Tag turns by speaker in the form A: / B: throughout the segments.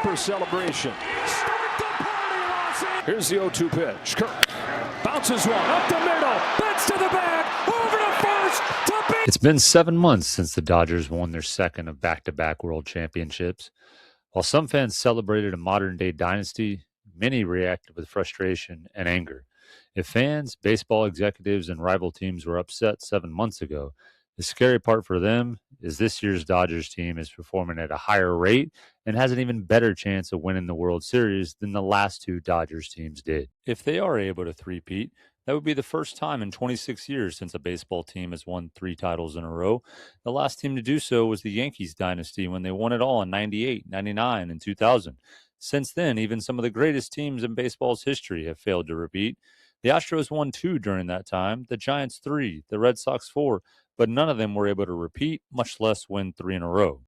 A: Harper celebration. Here's the 0-2 pitch. Kirk bounces one up the middle. Bets to the bag. Over to first. To beat.
B: It's been 7 months since the Dodgers won their second of back-to-back world championships. While some fans celebrated a modern-day dynasty, many reacted with frustration and anger. If fans, baseball executives, and rival teams were upset 7 months ago, the scary part for them is this year's Dodgers team is performing at a higher rate and has an even better chance of winning the World Series than the last two Dodgers teams did. If they are able to three-peat, that would be the first time in 26 years since a baseball team has won 3 titles in a row. The last team to do so was the Yankees dynasty when they won it all in 98, 99, and 2000. Since then, even some of the greatest teams in baseball's history have failed to repeat. The Astros won 2 during that time, the Giants 3, the Red Sox 4, but none of them were able to repeat, much less win 3 in a row.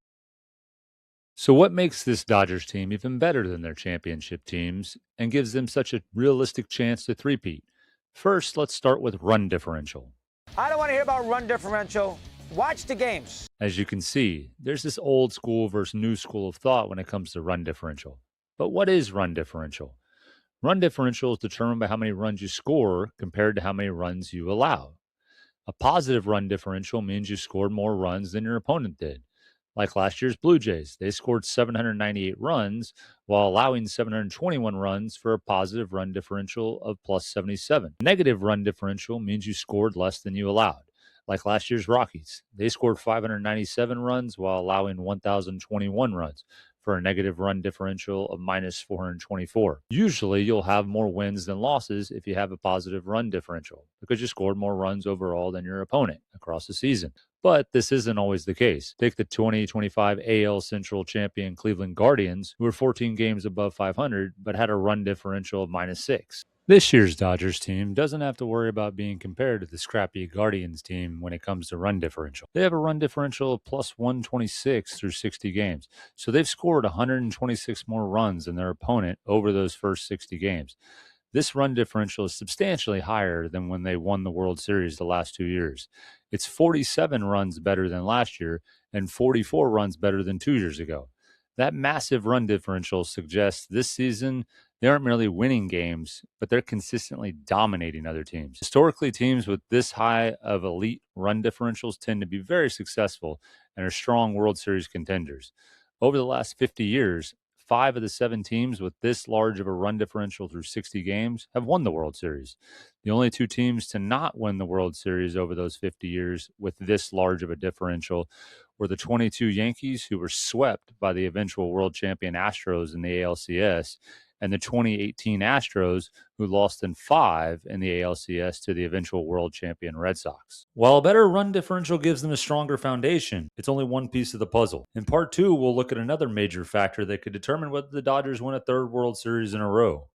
B: So what makes this Dodgers team even better than their championship teams and gives them such a realistic chance to three-peat? First, let's start with run differential.
C: I don't want to hear about run differential. Watch the games.
B: As you can see, there's this old school versus new school of thought when it comes to run differential. But what is run differential? Run differential is determined by how many runs you score compared to how many runs you allow. A positive run differential means you scored more runs than your opponent did. Like last year's Blue Jays, they scored 798 runs while allowing 721 runs for a positive run differential of plus 77. Negative run differential means you scored less than you allowed. Like last year's Rockies, they scored 597 runs while allowing 1,021 runs for a negative run differential of minus 424. Usually, you'll have more wins than losses if you have a positive run differential because you scored more runs overall than your opponent across the season. But this isn't always the case. Take the 2025 AL Central champion Cleveland Guardians, who were 14 games above 500 but had a run differential of minus 6. This year's Dodgers team doesn't have to worry about being compared to the scrappy Guardians team when it comes to run differential. They have a run differential of plus 126 through 60 games, so they've scored 126 more runs than their opponent over those first 60 games. This run differential is substantially higher than when they won the World Series the last 2 years. It's 47 runs better than last year and 44 runs better than 2 years ago. That massive run differential suggests this season they aren't merely winning games, but they're consistently dominating other teams. Historically, teams with this high of elite run differentials tend to be very successful and are strong World Series contenders. Over the last 50 years, 5 of the 7 teams with this large of a run differential through 60 games have won the World Series. The only 2 teams to not win the World Series over those 50 years with this large of a differential were the 22 Yankees, who were swept by the eventual world champion Astros in the ALCS, and the 2018 Astros, who lost in 5 in the ALCS to the eventual world champion Red Sox. While a better run differential gives them a stronger foundation, it's only one piece of the puzzle. In part 2, we'll look at another major factor that could determine whether the Dodgers win a 3rd World Series in a row.